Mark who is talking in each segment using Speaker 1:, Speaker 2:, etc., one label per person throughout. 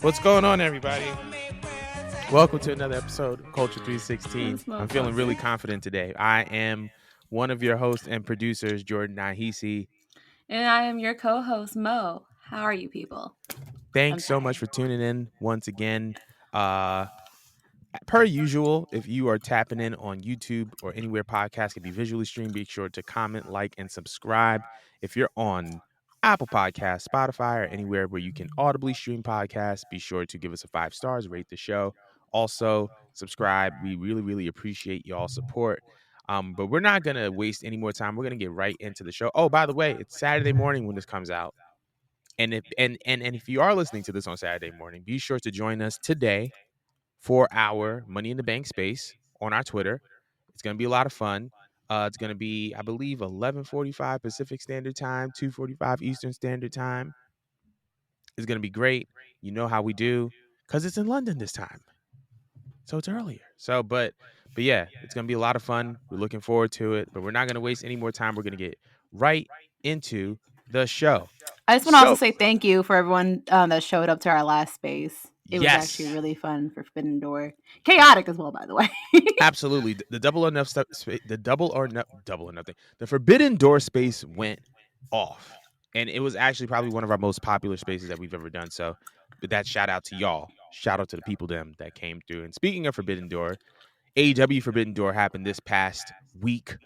Speaker 1: What's going on, everybody? Welcome to another episode of Culture 316.
Speaker 2: This
Speaker 1: I'm feeling really
Speaker 2: motherfucker.
Speaker 1: confident today. I am one of your hosts and producers, Jordan Nahisi.
Speaker 2: And I am your co host, Mo. How are you people? I'm
Speaker 1: Thanks so much
Speaker 2: tired.
Speaker 1: for tuning in once again. Uh, Per usual, if you are tapping in on YouTube or anywhere podcasts can be visually streamed, be sure to comment, like, and subscribe. If you're on Apple Podcasts, Spotify, or anywhere where you can audibly stream podcasts, be sure to give us a 5 stars, rate the show. Also, subscribe. We really, really appreciate y'all's support. But we're not gonna waste any more time. We're gonna get right into the show. Oh, by the way, it's Saturday morning when this comes out. And if you are listening to this on Saturday morning, be sure to join us today for our Money in the Bank space on our Twitter. It's going to be a lot of fun. It's going to be, I believe, 11:45 Pacific Standard Time, 2:45 Eastern Standard Time. It's going to be great. You know how we do because it's in London this time, so it's earlier. But yeah, it's going to be a lot of fun. We're looking forward to it. But we're not going to waste any more time. We're going to get right into the show.
Speaker 2: I just want to also
Speaker 1: So
Speaker 2: say thank you for everyone that showed up to our last space. It was actually
Speaker 1: yes,
Speaker 2: really fun for Forbidden Door. Chaotic as well, by the way.
Speaker 1: absolutely. The double or enough the double or nothing. The Forbidden Door space went off, and it was actually probably one of our most popular spaces that we've ever done. So, but that shout out to y'all. Shout out to the people them that came through. And speaking of Forbidden Door, AEW Forbidden Door happened this past week.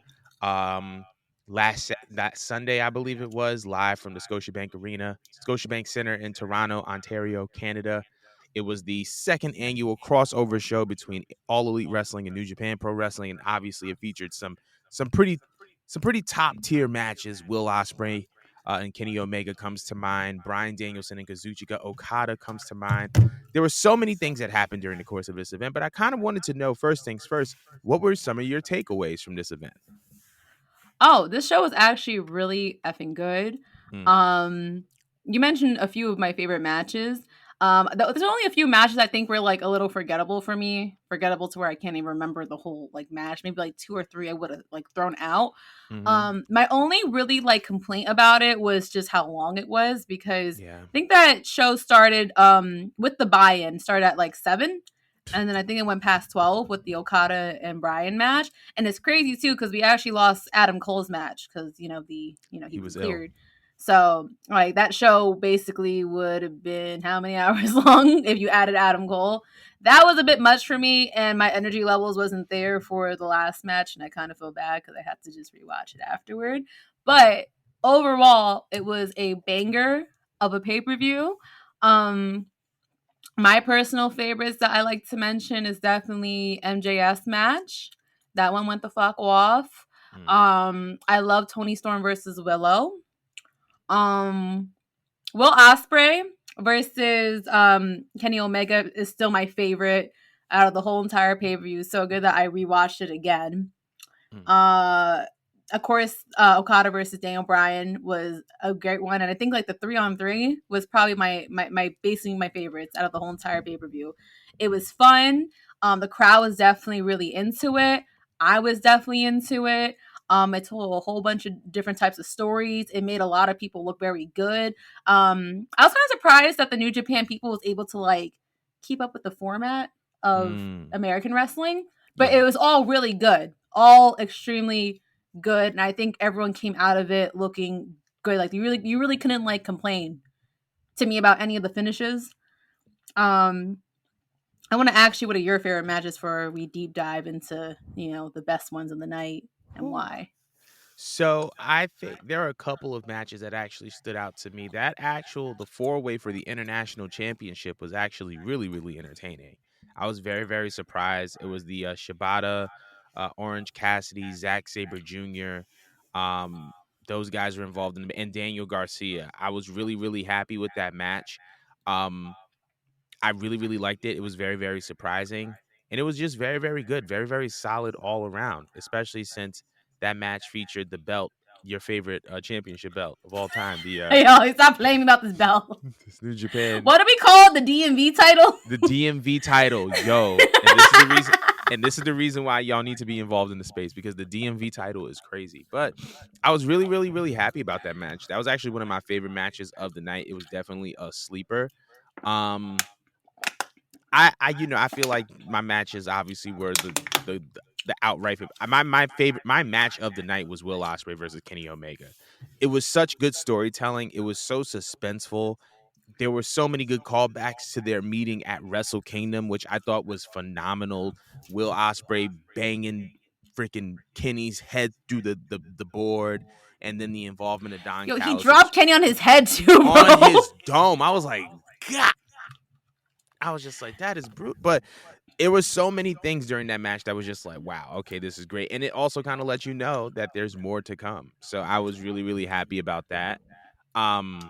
Speaker 1: Um, that Sunday, I believe it was, live from the Scotiabank Arena, Scotiabank Center in Toronto, Ontario, Canada. It was the second annual crossover show between All Elite Wrestling and New Japan Pro Wrestling, and obviously it featured some pretty some pretty top tier matches. Will Ospreay and Kenny Omega comes to mind. Bryan Danielson and Kazuchika Okada comes to mind. There were so many things that happened during the course of this event, but I kind of wanted to know, first things first, what were some of your takeaways from this event?
Speaker 2: Oh, this show was actually really effing good.
Speaker 1: Hmm.
Speaker 2: You mentioned a few of my favorite matches. There's only a few matches I think were like a little forgettable for me. Forgettable to where I can't even remember the whole like match. Maybe like two or three I would have like thrown out.
Speaker 1: Mm-hmm.
Speaker 2: My only really like complaint about it was just how long it was because
Speaker 1: Yeah.
Speaker 2: I think that show started with the buy-in started at like 7, and then I think it went past 12 with the Okada and Bryan match. And it's crazy too because we actually lost Adam Cole's match because he
Speaker 1: He
Speaker 2: was
Speaker 1: was ill.
Speaker 2: cleared. So like that show basically would have been how many hours long if you added Adam Cole. That was a bit much for me, and my energy levels wasn't there for the last match, and I kind of feel bad because I had to just rewatch it afterward. But overall, it was a banger of a pay per view. Um, my personal favorites that I like to mention is definitely MJS match. That one went the fuck off.
Speaker 1: Mm.
Speaker 2: I love Tony Storm versus Willow. Um, Will Ospreay versus Kenny Omega is still my favorite out of the whole entire pay per view. So good that I rewatched it again.
Speaker 1: Mm.
Speaker 2: Uh, of course, Okada versus Daniel Bryan was a great one, and I think like the 3-on-3 was probably my basically my favorites out of the whole entire pay per view. It was fun. The crowd was definitely really into it. I was definitely into it. It told a whole bunch of different types of stories. It made a lot of people look very good. I was kind of surprised that the New Japan people was able to like keep up with the format of
Speaker 1: Mm.
Speaker 2: American wrestling, but
Speaker 1: Yeah.
Speaker 2: it was all really good, all extremely good, and I think everyone came out of it looking good. Like you really couldn't like complain to me about any of the finishes. Um, I want to ask you what are your favorite matches for we deep dive into the best ones of the night and
Speaker 1: Whew.
Speaker 2: why.
Speaker 1: So I think there are a couple of matches that actually stood out to me. The 4-way for the international championship was actually really, really entertaining. I was very, very surprised. It was the Shibata, Orange Cassidy, Zack Sabre Jr. Um, those guys were involved in, and Daniel Garcia. I was really, really happy with that match. Um, I really, really liked it. It was very, very surprising. And it was just very, very good, very, very solid all around, especially since that match featured the belt, your favorite championship belt of all time,
Speaker 2: Hey, yo, stop playing about this belt.
Speaker 1: this New Japan,
Speaker 2: What do we call it? The DMV title?
Speaker 1: the DMV title, yo. And this is the reason. And this is the reason why y'all need to be involved in the space because the DMV title is crazy. But I was really, really, really happy about that match. That was actually one of my favorite matches of the night. It was definitely a sleeper. Um, I feel like my matches obviously were the the outright my favorite my match of the night was Will Ospreay versus Kenny Omega. It was such good storytelling. It was so suspenseful. There were so many good callbacks to their meeting at Wrestle Kingdom, which I thought was phenomenal. Will Ospreay banging freaking Kenny's head through the board, and then the involvement of Don
Speaker 2: Yo, he
Speaker 1: Callis
Speaker 2: dropped Kenny on his head too,
Speaker 1: on
Speaker 2: bro.
Speaker 1: his dome. I was like, God. I was just like, that is brutal. But it was so many things during that match that was just like, wow, okay, this is great. And it also kind of lets you know that there's more to come. So I was really, really happy about that. Um,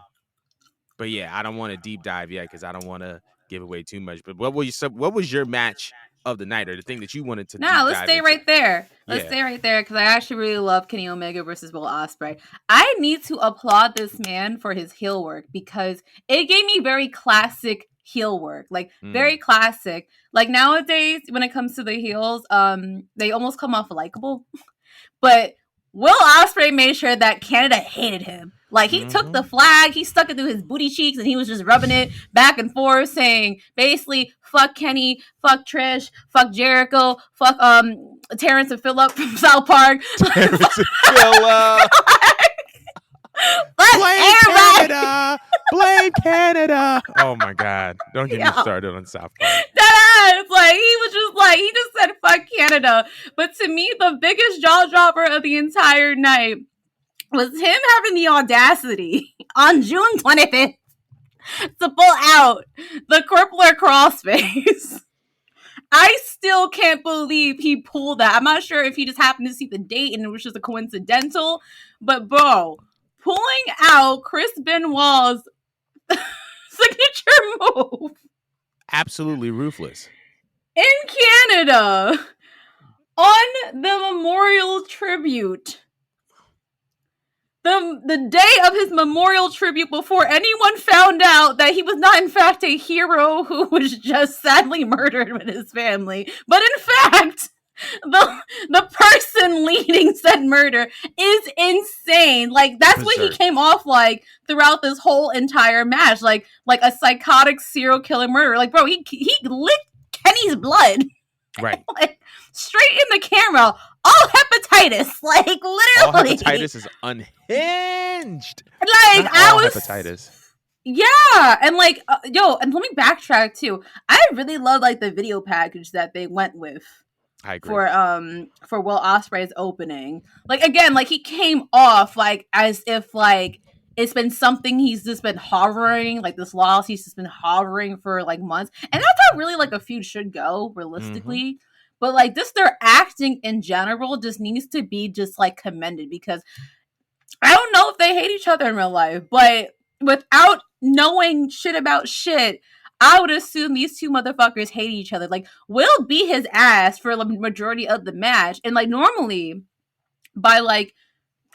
Speaker 1: but yeah, I don't want to deep dive yet because I don't want to give away too much. But what was your match of the night or the thing that you wanted to
Speaker 2: Nah,
Speaker 1: deep
Speaker 2: let's
Speaker 1: dive
Speaker 2: stay
Speaker 1: into?
Speaker 2: right there. Let's
Speaker 1: Yeah.
Speaker 2: stay right there because I actually really love Kenny Omega versus Will Ospreay. I need to applaud this man for his heel work because it gave me very classic heel work, like
Speaker 1: Mm.
Speaker 2: very classic. Like nowadays, when it comes to the heels, they almost come off likable. But Will Ospreay made sure that Canada hated him. Like he took
Speaker 1: Mm-hmm.
Speaker 2: the flag, he stuck it through his booty cheeks, and he was just rubbing it back and forth, saying basically, "Fuck Kenny, fuck Trish, fuck Jericho, fuck Terrence and Phillip from South Park,
Speaker 1: Terrence and Philla.
Speaker 2: fuck
Speaker 1: Blame
Speaker 2: everybody."
Speaker 1: Canada. Blame Canada. Oh my God. Don't get me
Speaker 2: Yo,
Speaker 1: started on South Park.
Speaker 2: that ass, like he was just like he just said fuck Canada. But to me, the biggest jaw dropper of the entire night was him having the audacity on June 25th to pull out the crippler crossface. I still can't believe he pulled that. I'm not sure if he just happened to see the date and it was just a coincidental, but bro, pulling out Chris Benoit's signature move
Speaker 1: Absolutely ruthless.
Speaker 2: in Canada on the memorial tribute. The day of his memorial tribute before anyone found out that he was not in fact a hero who was just sadly murdered with his family, but in fact the person leading said murder is insane. Like that's what he
Speaker 1: Berserk.
Speaker 2: came off like throughout this whole entire match, like a psychotic serial killer murderer. Like bro, he licked Kenny's blood
Speaker 1: Right.
Speaker 2: like straight in the camera. All hepatitis, like
Speaker 1: All
Speaker 2: literally.
Speaker 1: hepatitis is unhinged.
Speaker 2: Like
Speaker 1: Not
Speaker 2: I
Speaker 1: all
Speaker 2: was,
Speaker 1: hepatitis.
Speaker 2: yeah, and like yo, and let me backtrack too. I really love like the video package that they went with
Speaker 1: I agree.
Speaker 2: for Will Ospreay's opening. Like again, like he came off like as if like it's been something he's just been hovering, like this loss he's just been hovering for like months. And that's how really like a feud should go,
Speaker 1: Mm-hmm.
Speaker 2: realistically. But like just their acting in general just needs to be just like commended because I don't know if they hate each other in real life, but without knowing shit about shit, I would assume these two motherfuckers hate each other. Like, Will beat his ass for the majority of the match, and like normally by like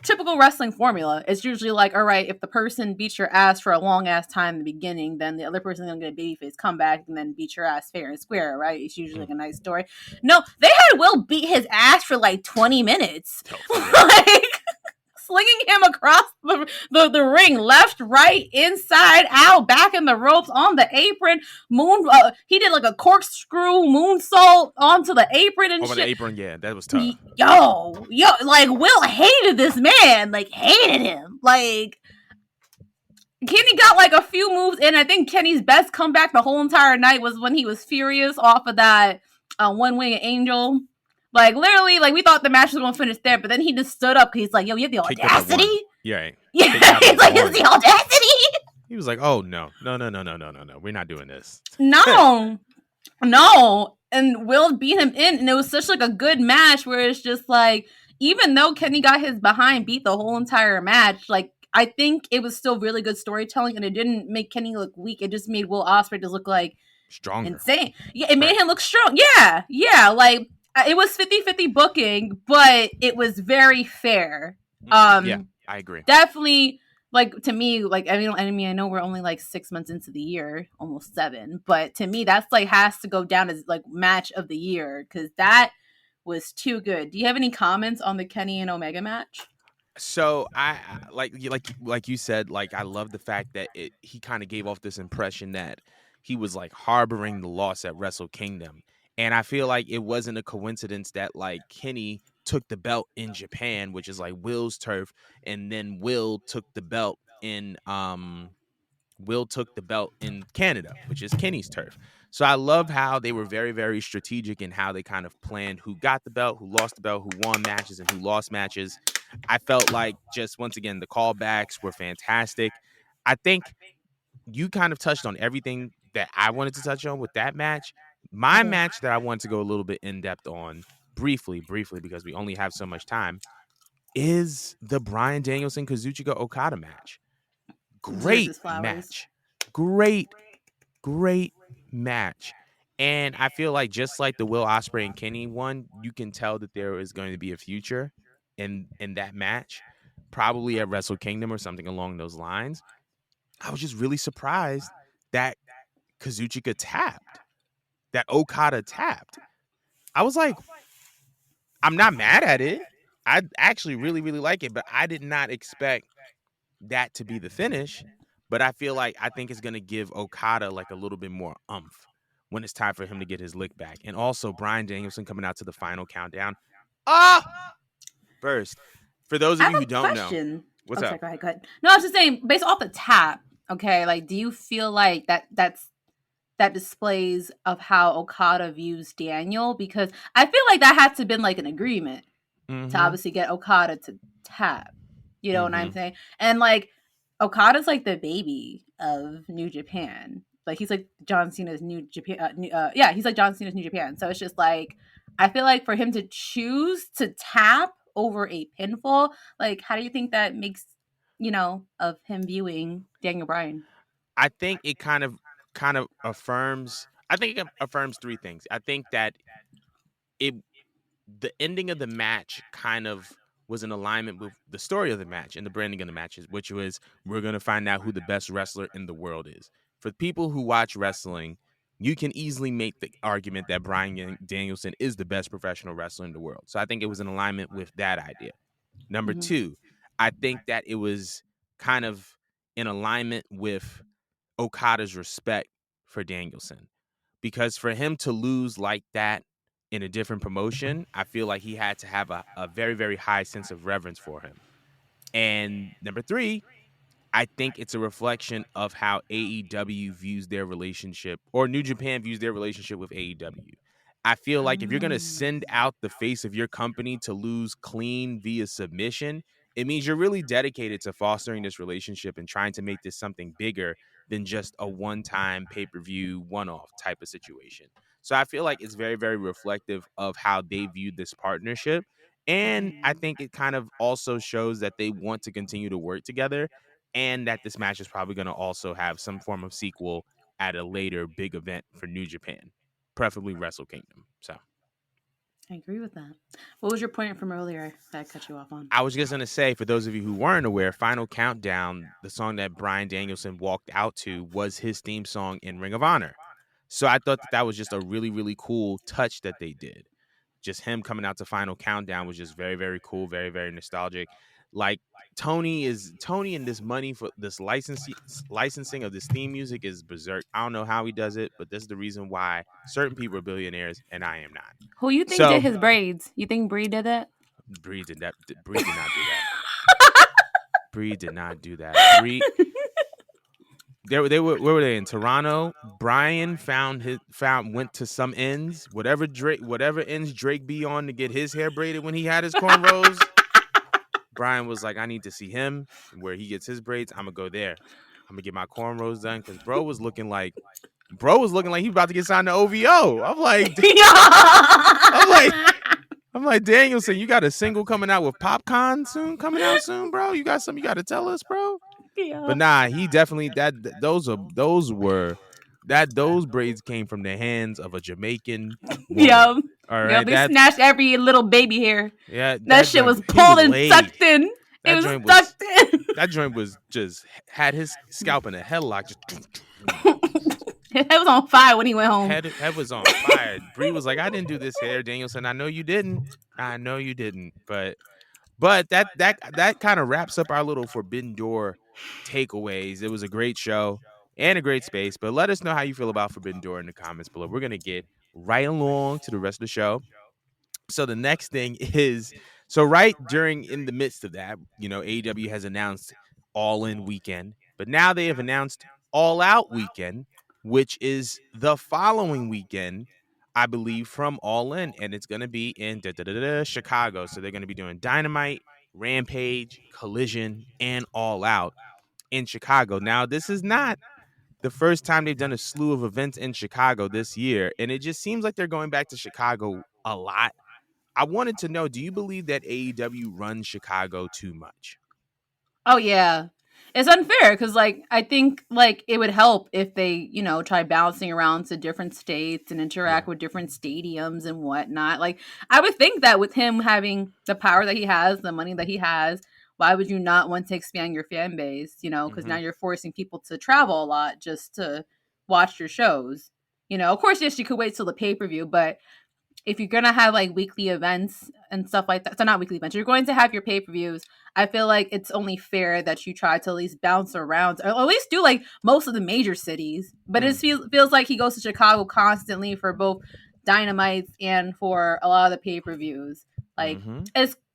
Speaker 2: typical wrestling formula, it's usually like, all right, if the person beats your ass for a long ass time in the beginning, then the other person's gonna get a babyface comeback and then beat your ass fair and square, right? It's usually like a nice story. No, they had Will beat his ass for like 20 minutes.
Speaker 1: Oh, forget it.
Speaker 2: Like slinging him across the ring, left, right, inside, out, back in the ropes, on the apron. He did like a corkscrew moonsault onto the apron and
Speaker 1: Over the
Speaker 2: shit.
Speaker 1: apron, yeah, that was tough.
Speaker 2: Yo, like Will hated this man, like hated him. Like Kenny got like a few moves in. I think Kenny's best comeback the whole entire night was when he was furious off of that one winged angel. Like literally, like we thought the match was gonna finish there, but then he just stood up. He's like, "Yo, you have the
Speaker 1: Kicked up at one.
Speaker 2: audacity."
Speaker 1: Yeah, right.
Speaker 2: Yeah,
Speaker 1: Kicked out
Speaker 2: he's
Speaker 1: at
Speaker 2: like, "It's
Speaker 1: one.
Speaker 2: the audacity."
Speaker 1: He was like, "Oh no, no, no, no, no, no, no, no. We're not doing this."
Speaker 2: No, no, and Will beat him in, and it was such like a good match where it's just like, even though Kenny got his behind beat the whole entire match, like I think it was still really good storytelling, and it didn't make Kenny look weak. It just made Will Ospreay just look like
Speaker 1: Stronger.
Speaker 2: insane. Yeah, it made
Speaker 1: Right.
Speaker 2: him look strong. Yeah, yeah, like it was 50-50 booking, but it was very fair.
Speaker 1: Yeah,
Speaker 2: Um,
Speaker 1: I agree.
Speaker 2: definitely like to me, like I know we're only like 6 months into the year, almost 7, but to me that's like has to go down as like match of the year because that was too good. Do you have any comments on the Kenny and Omega match?
Speaker 1: So like you said, like I love the fact that he kind of gave off this impression that he was like harboring the loss at Wrestle Kingdom. And I feel like it wasn't a coincidence that like Kenny took the belt in Japan, which is like Will's turf, and then Will took the belt in Canada, which is Kenny's turf. So I love how they were very, very strategic in how they kind of planned who got the belt, who lost the belt, who won matches, and who lost matches. I felt like just once again, the callbacks were fantastic. I think you kind of touched on everything that I wanted to touch on with that match. My
Speaker 2: Okay.
Speaker 1: match that I want to go a little bit in depth on briefly, because we only have so much time, is the Bryan Danielson Kazuchika Okada match.
Speaker 2: Deserves
Speaker 1: Great
Speaker 2: his flowers.
Speaker 1: match. Great, great match. And I feel like just like the Will Ospreay and Kenny one, you can tell that there is going to be a future in that match, probably at Wrestle Kingdom or something along those lines. I was just really surprised that Kazuchika tapped, that Okada tapped. I was like, I'm not mad at it. I actually really, really like it, but I did not expect that to be the finish. But I think it's gonna give Okada like a little bit more umph when it's time for him to get his lick back. And also Bryan Danielson coming out to the final countdown. Ah, first, for those
Speaker 2: I
Speaker 1: of
Speaker 2: have
Speaker 1: you who
Speaker 2: a
Speaker 1: don't know,
Speaker 2: question.
Speaker 1: what's
Speaker 2: Oh, sorry.
Speaker 1: up?
Speaker 2: Go ahead. Go ahead. No, I was just saying, based off the tap. Okay, like, do you feel like that displays of how Okada views Daniel? Because I feel like that had to have been like an agreement to
Speaker 1: Mm-hmm.
Speaker 2: obviously get Okada to tap. You know what I'm
Speaker 1: Mm-hmm.
Speaker 2: saying? And like Okada's like the baby of New Japan. Like he's like John Cena's New Japan. Yeah, he's like John Cena's New Japan. So it's just like I feel like for him to choose to tap over a pinfall, like how do you think that makes of him viewing Daniel Bryan?
Speaker 1: I think it kind of affirms. I think it affirms three things. I think that it the ending of the match kind of was in alignment with the story of the match and the branding of the matches, which was we're going to find out who the best wrestler in the world is. For people who watch wrestling, you can easily make the argument that Bryan Danielson is the best professional wrestler in the world. So I think it was in alignment with that idea. Number
Speaker 2: Mm-hmm.
Speaker 1: two, I think that it was kind of in alignment with Okada's respect for Danielson, because for him to lose like that in a different promotion, I feel like he had to have a very, very high sense of reverence for him. And number three, I think it's a reflection of how AEW views their relationship, or New Japan views their relationship with AEW. I feel like if you're going to send out the face of your company to lose clean via submission, it means you're really dedicated to fostering this relationship and trying to make this something bigger than just a one-time pay-per-view one-off type of situation. So I feel like it's very, very reflective of how they viewed this partnership. And I think it kind of also shows that they want to continue to work together, and that this match is probably going to also have some form of sequel at a later big event for New Japan, preferably Wrestle Kingdom. So
Speaker 2: I agree with that. What was your point from earlier that I cut you off on?
Speaker 1: I was just going to say, for those of you who weren't aware, Final Countdown, the song that Bryan Danielson walked out to, was his theme song in Ring of Honor. So I thought that that was just a really, really cool touch that they did. Just him coming out to Final Countdown was just very, very cool, very, very nostalgic. Like Tony and this money for this licensing of this theme music is berserk. I don't know how he does it, but this is the reason why certain people are billionaires and I am not.
Speaker 2: Who you think did
Speaker 1: So
Speaker 2: his braids? You think Bree did that?
Speaker 1: Bree did not do that. Bree did not do that. Bree, they were, where were they, in Toronto? Brian went to some ends, whatever ends Drake be on to get his hair braided when he had his cornrows. Brian was like, I need to see him where he gets his braids. I'm gonna go there. I'm gonna get my cornrows done, because bro was looking like he was about to get signed to OVO. I'm like, I'm like, Danielson, you got a single coming out with Popcorn coming out soon, bro. You got something you got to tell us, bro.
Speaker 2: Yeah.
Speaker 1: But nah, he definitely those braids came from the hands of a Jamaican woman.
Speaker 2: Yep.
Speaker 1: All
Speaker 2: Yep.
Speaker 1: right,
Speaker 2: He snatched every little baby hair.
Speaker 1: yeah,
Speaker 2: That
Speaker 1: that
Speaker 2: shit
Speaker 1: joint,
Speaker 2: was
Speaker 1: he
Speaker 2: pulled
Speaker 1: was
Speaker 2: and
Speaker 1: laid.
Speaker 2: tucked in. It
Speaker 1: That
Speaker 2: was
Speaker 1: joint was
Speaker 2: tucked in.
Speaker 1: that joint was just had his scalp in a headlock. Just
Speaker 2: His head was on fire when he went home.
Speaker 1: head was on fire. Bree was like, I didn't do this hair. Danielson, I know you didn't. I know you didn't. But that kind of wraps up our little Forbidden Door takeaways. It was a great show. and a great space. But let us know how you feel about Forbidden Door in the comments below. We're gonna get right along to the rest of the show. So the next thing is, so right during in the midst of that, AEW has announced All In Weekend, but now they have announced All Out Weekend, which is the following weekend, I believe, from All In, and it's going to be in Chicago. So they're going to be doing Dynamite, Rampage, Collision, and All Out in Chicago. Now, this is not the first time they've done a slew of events in Chicago this year, and it just seems like they're going back to Chicago a lot. I wanted to know, do you believe that AEW runs Chicago too much?
Speaker 2: Oh yeah. It's unfair because like I think like it would help if they, try bouncing around to different states and interact
Speaker 1: Yeah.
Speaker 2: with different stadiums and whatnot. Like I would think that with him having the power that he has, the money that he has, why would you not want to expand your fan base? Because now
Speaker 1: Mhm.
Speaker 2: you're forcing people to travel a lot just to watch your shows. Of course, yes, you could wait till the pay per view, but if you're gonna have like weekly events and stuff like that, so not weekly events, you're going to have your pay per views. I feel like it's only fair that you try to at least bounce around, or at least do like most of the major cities. But it
Speaker 1: Mm.
Speaker 2: feels like he goes to Chicago constantly for both Dynamites and for a lot of the pay per views. Like
Speaker 1: Mhm.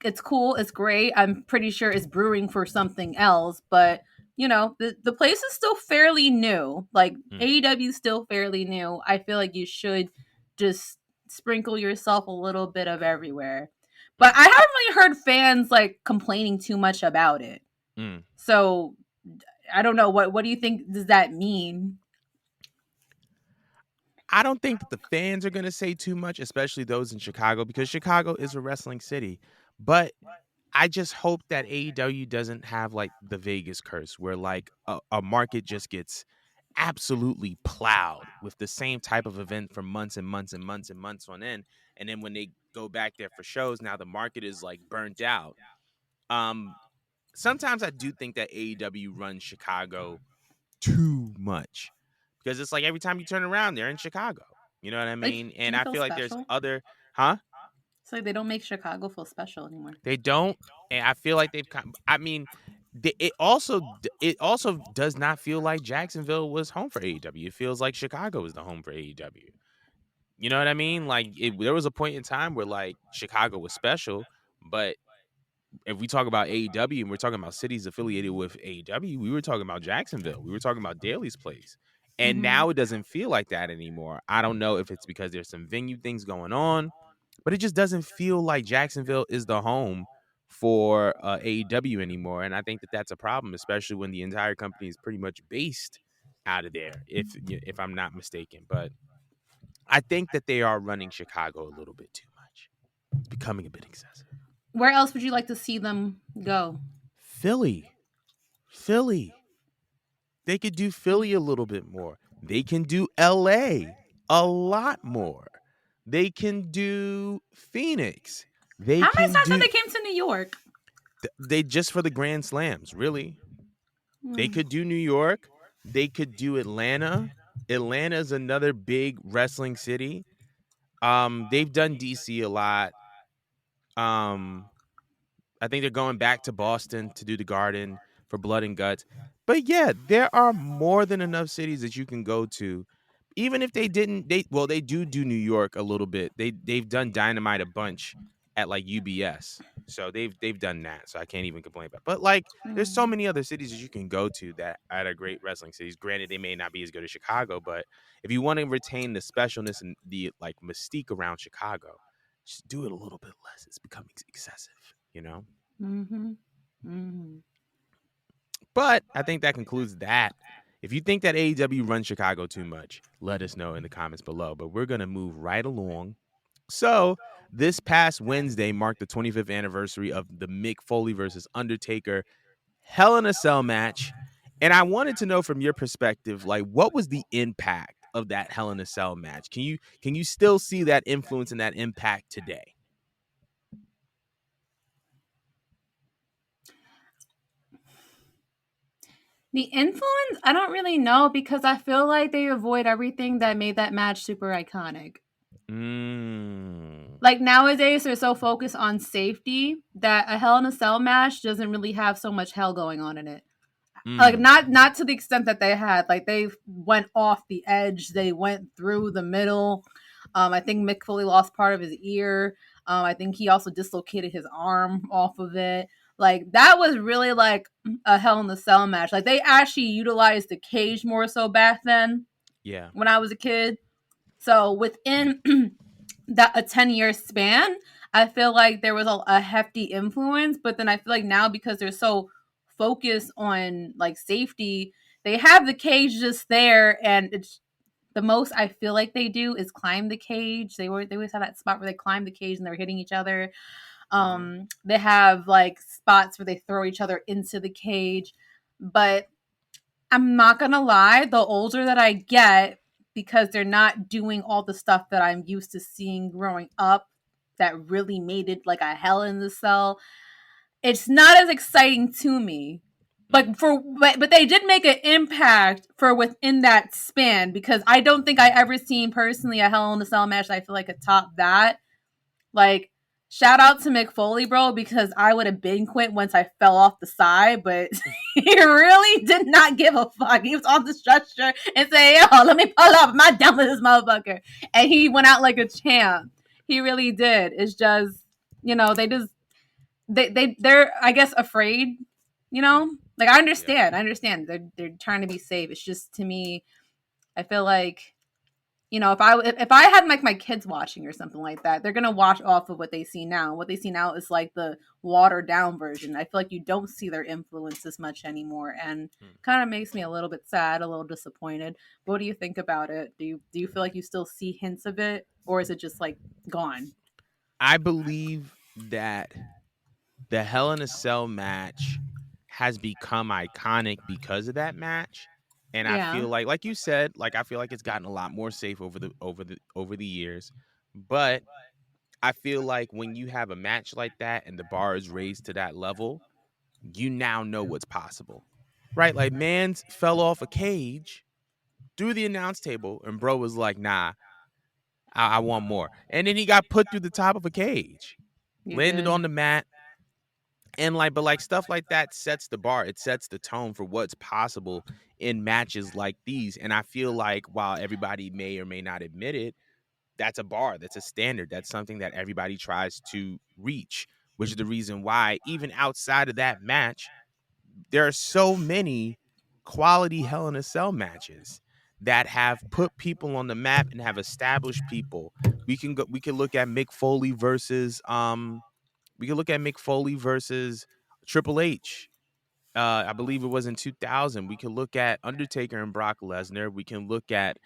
Speaker 2: it's cool, it's great. I'm pretty sure it's brewing for something else, but the place is still fairly new. Like
Speaker 1: Mm.
Speaker 2: AEW is still fairly new. I feel like you should just sprinkle yourself a little bit of everywhere. But
Speaker 1: Mm.
Speaker 2: I haven't really heard fans like complaining too much about it.
Speaker 1: Mm.
Speaker 2: So I don't know what do you think does that mean?
Speaker 1: I don't think that the fans are going to say too much, especially those in Chicago, because Chicago is a wrestling city. But I just hope that AEW doesn't have like the Vegas curse where like a market just gets absolutely plowed with the same type of event for months and months and months and months on end. And then when they go back there for shows, now the market is like burnt out. Um, Sometimes I do think that AEW runs Chicago too much because it's like every time you turn around, they're in Chicago. You know what I
Speaker 2: Like
Speaker 1: mean? And
Speaker 2: you
Speaker 1: I
Speaker 2: feel
Speaker 1: feel like there's
Speaker 2: special.
Speaker 1: other, huh?
Speaker 2: It's like they don't make Chicago feel special anymore.
Speaker 1: They don't, and I feel like they've. I mean, it also does not feel like Jacksonville was home for AEW. It feels like Chicago is the home for AEW. You know what I mean? Like there was a point in time where like Chicago was special, but if we talk about AEW and we're talking about cities affiliated with AEW, we were talking about Jacksonville. We were talking about Daly's place. And
Speaker 2: Mm-hmm.
Speaker 1: now it doesn't feel like that anymore. I don't know if it's because there's some venue things going on, but it just doesn't feel like Jacksonville is the home for AEW anymore. And I think that that's a problem, especially when the entire company is pretty much based out of there, if I'm not mistaken. But I think that they are running Chicago a little bit too much. It's becoming a bit excessive.
Speaker 2: Where else would you like to see them go?
Speaker 1: Philly. Philly. They could do Philly a little bit more. They can do LA a lot more. They can do Phoenix. They
Speaker 2: How many
Speaker 1: can
Speaker 2: times have
Speaker 1: do
Speaker 2: they came to New York?
Speaker 1: they just for the Grand Slams, really. They
Speaker 2: Hmm.
Speaker 1: could do New York. They could do Atlanta. Atlanta is another big wrestling city. They've done DC a lot. Um, I think they're going back to Boston to do the Garden for Blood and Guts. But yeah, there are more than enough cities that you can go to. Even if they didn't, they do New York a little bit. They've done Dynamite a bunch at like UBS, so they've done that. So I can't even complain about. But like, there's so
Speaker 2: Hmm.
Speaker 1: many other cities that you can go to that are great wrestling cities. Granted, they may not be as good as Chicago, but if you want to retain the specialness and the like mystique around Chicago, just do it a little bit less. It's becoming excessive.
Speaker 2: Mm-hmm. Mm-hmm.
Speaker 1: But I think that concludes that. If you think that AEW runs Chicago too much, let us know in the comments below. But we're going to move right along. So, this past Wednesday marked the 25th anniversary of the Mick Foley versus Undertaker Hell in a Cell match. And I wanted to know from your perspective, like, what was the impact of that Hell in a Cell match? Can you still see that influence and that impact today?
Speaker 2: The influence, I don't really know because I feel like they avoid everything that made that match super iconic.
Speaker 1: Mm.
Speaker 2: Like nowadays, they're so focused on safety that a Hell in a Cell match doesn't really have so much hell going on in it. Like
Speaker 1: Mm.
Speaker 2: not to the extent that they had. Like they went off the edge. They went through the middle. I think Mick Foley lost part of his ear. I think he also dislocated his arm off of it. Like that was really like a Hell in the Cell match. Like they actually utilized the cage more so back then
Speaker 1: Yeah.
Speaker 2: when I was a kid. So within that a 10-year span, I feel like there was a hefty influence. But then I feel like now because they're so focused on like safety, they have the cage just there, and it's the most I feel like they do is climb the cage. They always have that spot where they climb the cage and they're hitting each other.
Speaker 1: Hmm.
Speaker 2: They have like spots where they throw each other into the cage. But I'm not gonna lie, the older that I get, because they're not doing all the stuff that I'm used to seeing growing up that really made it like a Hell in the Cell, it's not as exciting to me.
Speaker 1: Mm.
Speaker 2: But they did make an impact for within that span, because I don't think I ever seen personally a Hell in a Cell match that I feel like could top that. Like, shout out to Mick Foley, bro, because I would have been quit once I fell off the side, but he really did not give a fuck. He was on the stretcher and say, "Yo, let me pull up. I'm not done with this motherfucker." And he went out like a champ. He really did. It's just, they just they're I guess afraid, you
Speaker 1: Mm.
Speaker 2: know? Like I
Speaker 1: Yeah.
Speaker 2: understand. I understand. They're trying to be safe. It's just to me, I feel like if I had like my kids watching or something like that, they're gonna watch off of what they see now. What they see now is like the watered down version. I feel like you don't see their influence as much anymore, and
Speaker 1: Mm.
Speaker 2: kind of makes me a little bit sad, a little disappointed. But what do you think about it? Do you feel like you still see hints of it, or is it just like gone?
Speaker 1: I believe that the Hell in a Cell match has become iconic because of that match. And I
Speaker 2: Yeah.
Speaker 1: feel like you said, like I feel like it's gotten a lot more safe over the years. But I feel like when you have a match like that and the bar is raised to that level, you now know what's possible. Right? Like Mans fell off a cage through the announce table and bro was like, nah, I want more. And then he got put through the top of a cage,
Speaker 2: You
Speaker 1: landed
Speaker 2: did.
Speaker 1: on the mat, and but stuff like that sets the bar. It sets the tone for what's possible in matches like these. And I feel like while everybody may or may not admit it, that's a bar, that's a standard, that's something that everybody tries to reach, which is the reason why even outside of that match, there are so many quality Hell in a Cell matches that have put people on the map and have established people. We can look at Mick Foley versus Triple H. I believe it was in 2000. We can look at Undertaker and Brock Lesnar. We can look at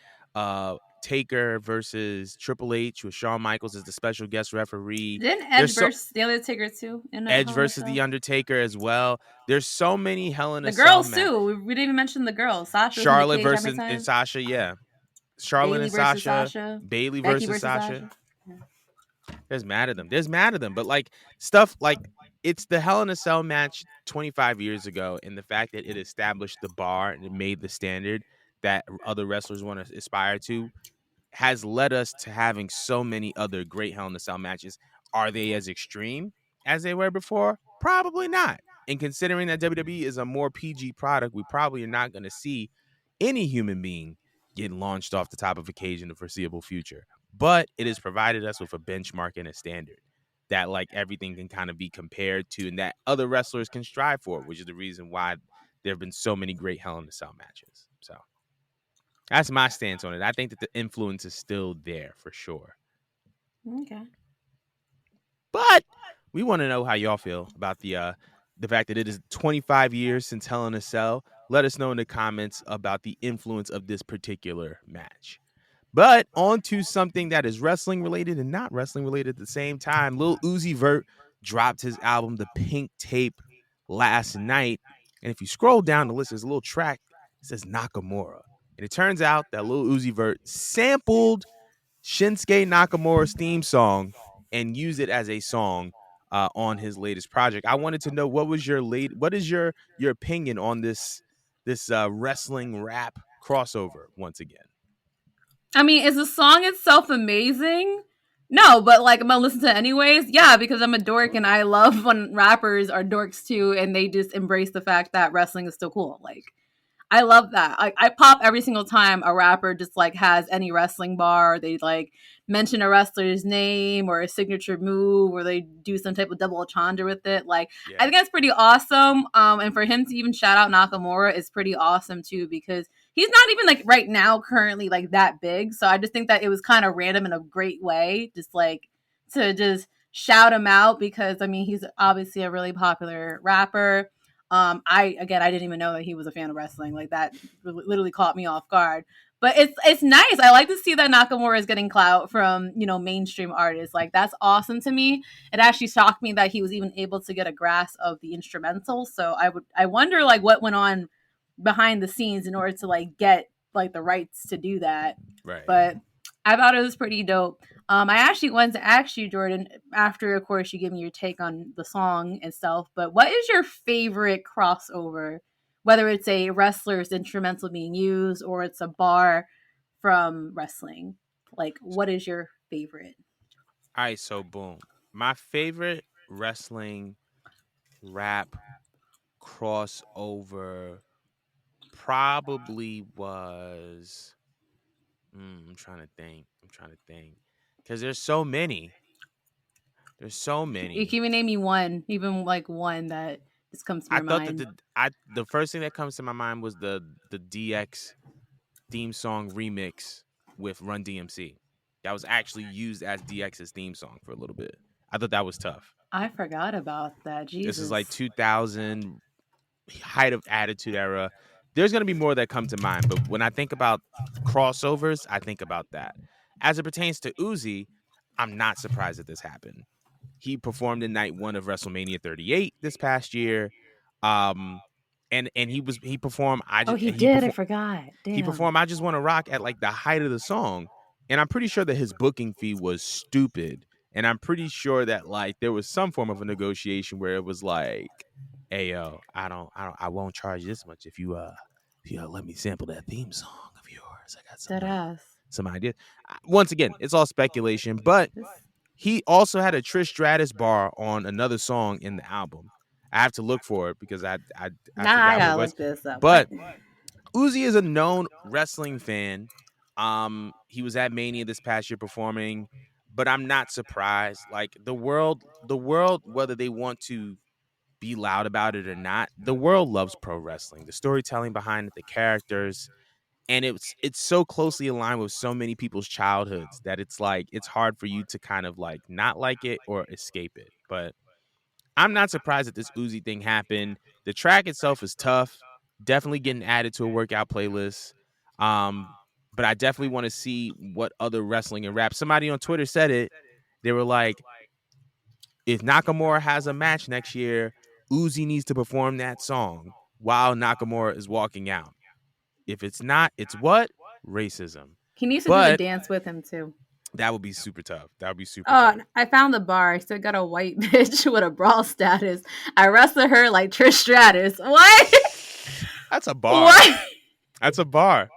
Speaker 1: Taker versus Triple H with Shawn Michaels as the special guest referee.
Speaker 2: Didn't Edge
Speaker 1: There's so
Speaker 2: versus the Undertaker too in a
Speaker 1: Edge
Speaker 2: Hell in a
Speaker 1: versus the
Speaker 2: Cell?
Speaker 1: Undertaker as well. There's so many Hell in
Speaker 2: The
Speaker 1: a Cell
Speaker 2: girls
Speaker 1: match.
Speaker 2: too. We didn't even mention the girls. Sasha was in the
Speaker 1: Charlotte
Speaker 2: cage how many
Speaker 1: versus and
Speaker 2: times?
Speaker 1: Sasha, yeah. Charlotte
Speaker 2: Bailey
Speaker 1: and
Speaker 2: versus
Speaker 1: Sasha,
Speaker 2: Sasha.
Speaker 1: Bailey
Speaker 2: Becky
Speaker 1: versus
Speaker 2: versus
Speaker 1: Sasha.
Speaker 2: Sasha.
Speaker 1: There's mad at them. There's mad at them. But like stuff like it's the Hell in a Cell match 25 years ago, and the fact that it established the bar and it made the standard that other wrestlers want to aspire to has led us to having so many other great Hell in a Cell matches. Are they as extreme as they were before? Probably not. And considering that WWE is a more PG product, we probably are not going to see any human being getting launched off the top of a cage in the foreseeable future. But it has provided us with a benchmark and a standard that like everything can kind of be compared to and that other wrestlers can strive for, which is the reason why there have been so many great Hell in a Cell matches. So that's my stance on it. I think that the influence is still there for sure.
Speaker 2: Okay.
Speaker 1: But we want to know how y'all feel about the fact that it is 25 years since Hell in a Cell. Let us know in the comments about the influence of this particular match. But on to something that is wrestling related and not wrestling related at the same time. Lil Uzi Vert dropped his album, The Pink Tape, last night. And if you scroll down the list, there's a little track that says Nakamura. And it turns out that Lil Uzi Vert sampled Shinsuke Nakamura's theme song and used it as a song on his latest project. I wanted to know what is your opinion on this wrestling rap crossover once again?
Speaker 2: I mean, is the song itself amazing? No, but like I'm gonna listen to it anyways. Yeah, because I'm a dork and I love when rappers are dorks too, and they just embrace the fact that wrestling is still cool. Like I love that. I pop every single time a rapper just like has any wrestling bar. Or they like mention a wrestler's name or a signature move, or they do some type of double entendre with it. Like I
Speaker 1: Yeah,
Speaker 2: think that's pretty awesome. And for him to even shout out Nakamura is pretty awesome too, because he's not even like right now currently like that big. So I just think that it was kind of random in a great way, just like to just shout him out because I mean he's obviously a really popular rapper. I didn't even know that he was a fan of wrestling. Like that literally caught me off guard. But it's nice. I like to see that Nakamura is getting clout from mainstream artists. Like that's awesome to me. It actually shocked me that he was even able to get a grasp of the instrumental. So I wonder like what went on behind the scenes in order to like get like the rights to do that.
Speaker 1: right.
Speaker 2: But I thought it was pretty dope. I actually wanted to ask you, Jordan, after of course you give me your take on the song and stuff, but what is your favorite crossover? Whether it's a wrestler's instrumental being used or it's a bar from wrestling. Like what is your favorite?
Speaker 1: All right, so boom. My favorite wrestling rap crossover probably was. I'm trying to think. I'm trying to think because there's so many. There's so
Speaker 2: You can
Speaker 1: many.
Speaker 2: even name me one, even like one that just comes to
Speaker 1: I
Speaker 2: your
Speaker 1: thought that
Speaker 2: mind.
Speaker 1: the first thing that comes to my mind was the DX theme song remix with Run DMC. That was actually used as DX's theme song for a little bit. I thought that was tough.
Speaker 2: I forgot about that.
Speaker 1: This is like
Speaker 2: Jesus.
Speaker 1: 2000 height of Attitude Era. There's gonna be more that come to mind, but when I think about crossovers, I think about that. As it pertains to Uzi, I'm not surprised that this happened. He performed in night one of WrestleMania 38 this past year. Um, and he performed.
Speaker 2: Oh, he did. I forgot.
Speaker 1: He
Speaker 2: Damn.
Speaker 1: performed I Just Want to Rock at like the height of the song. And I'm pretty sure that his booking fee was stupid. And I'm pretty sure that like there was some form of a negotiation where it was like, hey yo, I won't charge this much if you let me sample that theme song of yours. I got
Speaker 2: Dead ass.
Speaker 1: some ideas. Once again, it's all speculation, but
Speaker 2: This.
Speaker 1: he also had a Trish Stratus bar on another song in the album. I have to look for it because I
Speaker 2: Nah, I
Speaker 1: forgot what it
Speaker 2: gotta
Speaker 1: was.
Speaker 2: look this up. What?
Speaker 1: But Uzi is a known wrestling fan. He was at Mania this past year performing, but I'm not surprised. Like the world, whether they want to be loud about it or not, the world loves pro wrestling. The storytelling behind it, the characters, and it's so closely aligned with so many people's childhoods that it's like it's hard for you to kind of like not like it or escape it. But I'm not surprised that this Uzi thing happened. The track itself is tough, definitely getting added to a workout playlist. Um, but I definitely want to see what other wrestling and rap. Somebody on Twitter said it. They were like, if Nakamura has a match next year, Uzi needs to perform that song while Nakamura is walking out. If it's not, it's what? Racism.
Speaker 2: He needs to do the
Speaker 1: But
Speaker 2: dance with him too.
Speaker 1: that would be super tough. That would be super
Speaker 2: Oh,
Speaker 1: tough.
Speaker 2: I found the bar. I still got a white bitch with a brawl status. I wrestled her like Trish Stratus. What?
Speaker 1: That's a bar.
Speaker 2: What?
Speaker 1: That's a bar.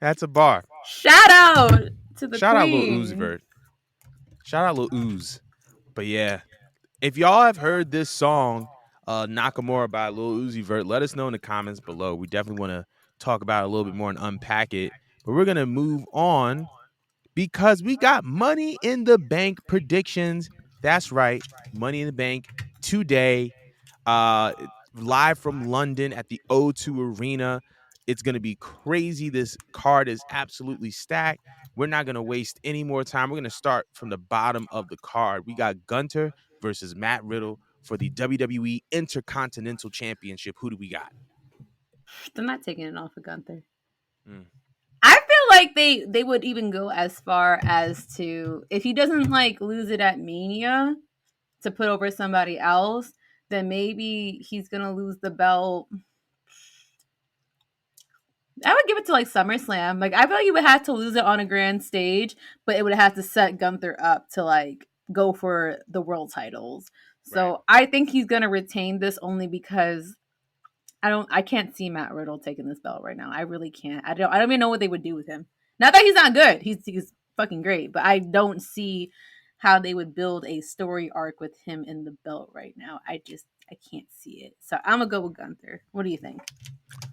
Speaker 1: That's a bar.
Speaker 2: Shout out to the
Speaker 1: Shout out Lil Uzi
Speaker 2: queen.
Speaker 1: Vert. Shout out Lil Ooze. But yeah, if y'all have heard this song, Nakamura by Lil Uzi Vert, let us know in the comments below. We definitely want to talk about it a little bit more and unpack it. But we're gonna move on because we got Money in the Bank predictions. That's right, Money in the Bank today. Uh, Live from London at the O2 Arena. It's going to be crazy. This card is absolutely stacked. We're not going to waste any more time. We're going to start from the bottom of the card. We got Gunter versus Matt Riddle for the WWE Intercontinental Championship. Who do we got?
Speaker 2: They're not taking it off of Gunther.
Speaker 1: Mm,
Speaker 2: I feel like they would even go as far as to if he doesn't like lose it at Mania to put over somebody else, then maybe he's gonna lose the belt. I would give it to like SummerSlam. Like I feel like you would have to lose it on a grand stage, but it would have to set Gunther up to like go for the world titles.
Speaker 1: right.
Speaker 2: So I think he's gonna retain this only because I can't see Matt Riddle taking this belt right now. I really can't. I don't even know what they would do with him. Not that he's not good. He's fucking great, but I don't see how they would build a story arc with him in the belt right now. I can't see it. So I'm gonna go with Gunther. What do you think?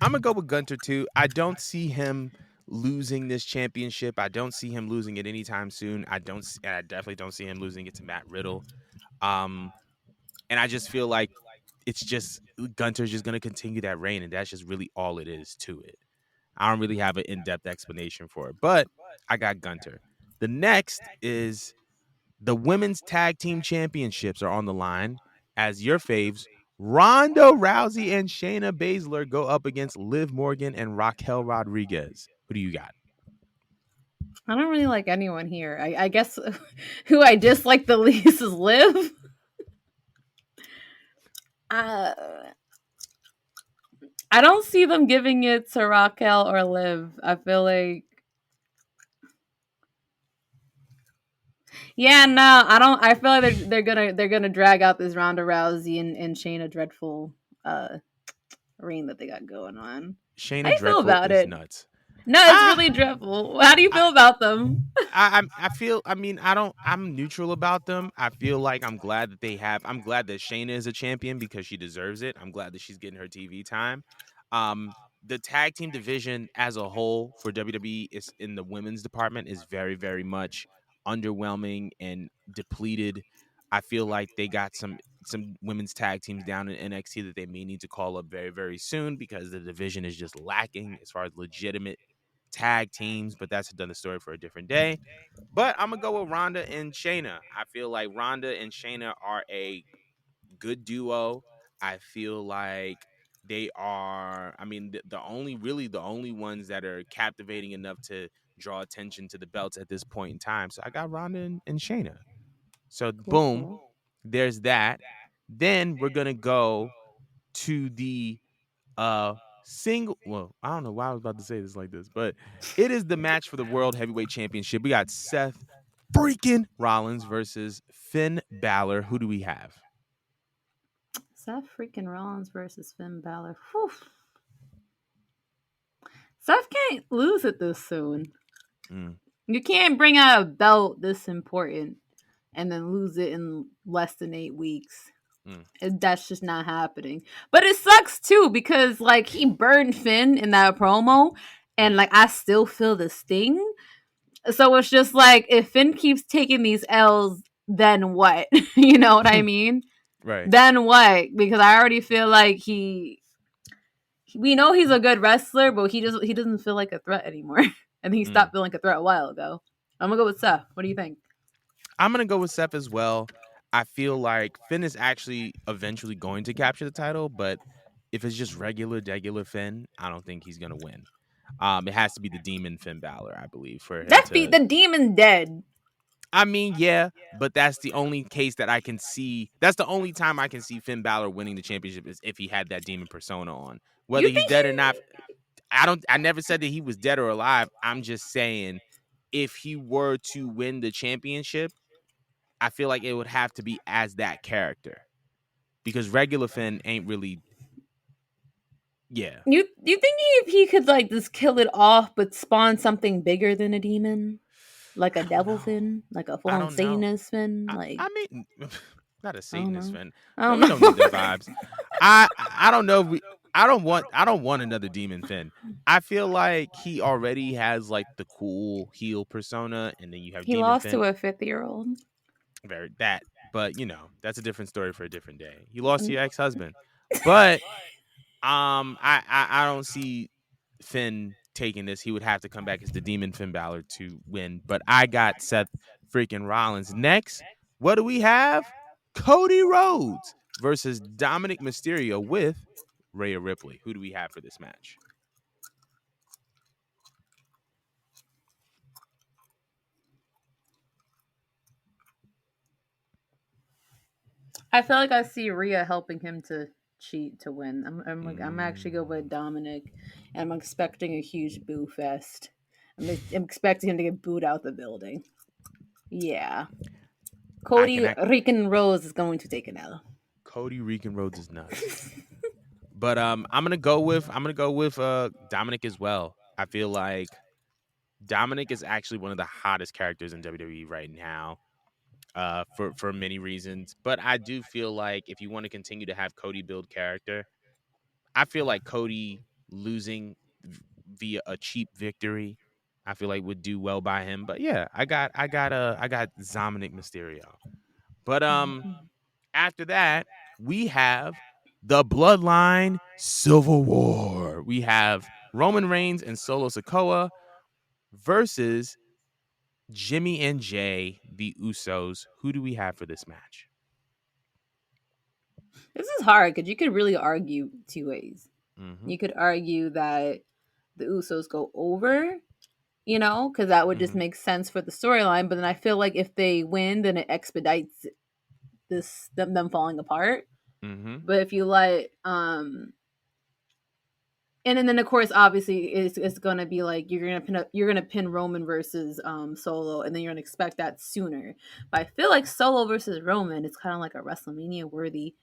Speaker 1: I'm gonna go with Gunter too. I don't see him losing this championship. I don't see him losing it anytime soon. I definitely don't see him losing it to Matt Riddle. Um, and I just feel like it's just Gunter's just gonna continue that reign, and that's just really all it is to it. I don't really have an in-depth explanation for it, but I got Gunter. The next is the women's tag team championships are on the line as your faves Ronda Rousey and Shayna Baszler go up against Liv Morgan and Raquel Rodriguez. Who do you got?
Speaker 2: I don't really like anyone here. I guess who I dislike the least is Liv. Uh, I don't see them giving it to Raquel or Liv. I feel like, yeah, no, I don't. I feel like they're gonna drag out this Ronda Rousey and Shayna Dreadful reign that they got going on. How do
Speaker 1: Shayna
Speaker 2: you feel
Speaker 1: Dreadful
Speaker 2: about
Speaker 1: is
Speaker 2: it?
Speaker 1: nuts.
Speaker 2: No, it's
Speaker 1: Ah,
Speaker 2: really dreadful. How do you
Speaker 1: I,
Speaker 2: feel about them?
Speaker 1: I feel. I mean, I don't. I'm neutral about them. I feel like I'm glad that they have. I'm glad that Shayna is a champion because she deserves it. I'm glad that she's getting her TV time. The tag team division as a whole for WWE is in the women's department is very, very much underwhelming and depleted. I feel like they got some women's tag teams down in NXT that they may need to call up very, very soon because the division is just lacking as far as legitimate tag teams. But that's another story for a different day. But I'm gonna go with Ronda and Shayna. I feel like Ronda and Shayna are a good duo. I feel like they are. I mean, the only ones that are captivating enough to draw attention to the belts at this point in time. So I got Ronda and Shayna. So
Speaker 2: Cool,
Speaker 1: boom,
Speaker 2: cool.
Speaker 1: there's that. Then we're gonna go to the single. Well, I don't know why I was about to say this like this, but it is the match for the World Heavyweight Championship. We got Seth freaking Rollins versus Finn Balor. Who do we have?
Speaker 2: Seth freaking Rollins versus Finn Balor. Whew. Seth can't lose it this soon.
Speaker 1: Mm,
Speaker 2: You can't bring out a belt this important and then lose it in less than 8 weeks.
Speaker 1: mm,
Speaker 2: That's just not happening. But it sucks too because like he burned Finn in that promo, and
Speaker 1: mm,
Speaker 2: like I still feel the sting. So it's just like if Finn keeps taking these L's, then what? You know what I mean?
Speaker 1: right.
Speaker 2: Then what? Because I already feel like we know he's a good wrestler, but he doesn't feel like a threat anymore. I think he
Speaker 1: Mm.
Speaker 2: stopped feeling like a threat a while ago. I'm gonna go with Seth. What do you think?
Speaker 1: I'm gonna go with Seth as well. I feel like Finn is actually eventually going to capture the title, but if it's just regular Finn, I don't think he's gonna win. It has to be the Demon Finn Balor, I believe, for him to.
Speaker 2: The demon dead.
Speaker 1: I mean, yeah, but that's the only case that I can see. That's the only time I can see Finn Balor winning the championship is if he had that demon persona on.
Speaker 2: You
Speaker 1: Whether he's
Speaker 2: think
Speaker 1: dead or
Speaker 2: he?
Speaker 1: not, I don't. I never said that he was dead or alive. I'm just saying, if he were to win the championship, I feel like it would have to be as that character because regular Finn ain't really. Yeah,
Speaker 2: You think he could like just kill it off, but spawn something bigger than a demon, like a
Speaker 1: I don't
Speaker 2: devil
Speaker 1: know.
Speaker 2: fin, like a full
Speaker 1: I
Speaker 2: on
Speaker 1: don't know.
Speaker 2: Satanist fin? Like
Speaker 1: I mean, not a
Speaker 2: I don't
Speaker 1: Satanist
Speaker 2: know.
Speaker 1: Finn.
Speaker 2: I
Speaker 1: No,
Speaker 2: don't
Speaker 1: we don't need them
Speaker 2: know.
Speaker 1: vibes. I don't know. If we, I don't want another demon Finn. I feel like he already has like the cool heel persona, and then you have
Speaker 2: He
Speaker 1: Demon
Speaker 2: lost
Speaker 1: Finn.
Speaker 2: to a 50-year-old.
Speaker 1: Very that, but that's a different story for a different day. You lost to your ex husband, but I don't see Finn taking this. He would have to come back as the Demon Finn Balor to win. But I got Seth freaking Rollins next. What do we have? Cody Rhodes versus Dominic Mysterio with Rhea Ripley. Who do we have for this match?
Speaker 2: I feel like I see Rhea helping him to cheat to win. I'm actually go with
Speaker 1: Mm,
Speaker 2: Dominic, and I'm expecting a huge boo fest. I'm expecting him to get booed out the building. Yeah,
Speaker 1: I
Speaker 2: Cody
Speaker 1: can act.
Speaker 2: Rican Rose is going to take an L.
Speaker 1: Cody Regan Rhodes is nuts. But I'm gonna go with Dominic as well. I feel like Dominic is actually one of the hottest characters in WWE right now. for many reasons. But I do feel like if you want to continue to have Cody build character, I feel like Cody losing via a cheap victory, I feel like would do well by him. But yeah, I got Dominic Mysterio. But after that, we have the Bloodline Civil War. We have Roman Reigns and Solo Sikoa versus Jimmy and Jay, the Usos. Who do we have for this match?
Speaker 2: This is hard because you could really argue two ways.
Speaker 1: Mm-hmm.
Speaker 2: You could argue that the Usos go over, because that would just
Speaker 1: Mm-hmm.
Speaker 2: make sense for the storyline. But then I feel like if they win, then it expedites them falling apart.
Speaker 1: Mm-hmm.
Speaker 2: But if you let and then of course obviously it's gonna be like you're gonna pin Roman versus Solo, and then you're gonna expect that sooner. But I feel like Solo versus Roman is kind of like a WrestleMania worthy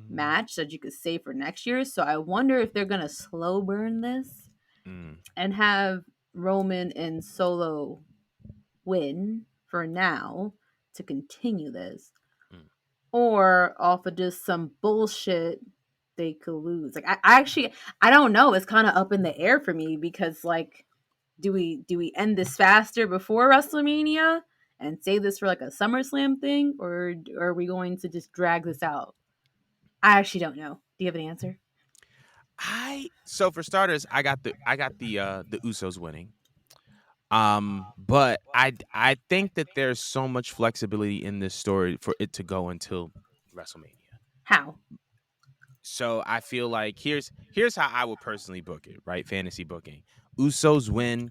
Speaker 2: match that you could save for next year. So I wonder if they're gonna slow burn this
Speaker 1: Mm-hmm.
Speaker 2: and have Roman and Solo win for now to continue this, or off of just some bullshit they could lose. Like I actually I don't know. It's kind of up in the air for me because like do we end this faster before WrestleMania and save this for like a SummerSlam thing, or are we going to just drag this out? I actually don't know. Do you have an answer?
Speaker 1: I so for starters, I got the Usos winning. But I think that there's so much flexibility in this story for it to go until WrestleMania.
Speaker 2: How?
Speaker 1: So I feel like here's how I would personally book it, right? Fantasy booking. Usos win,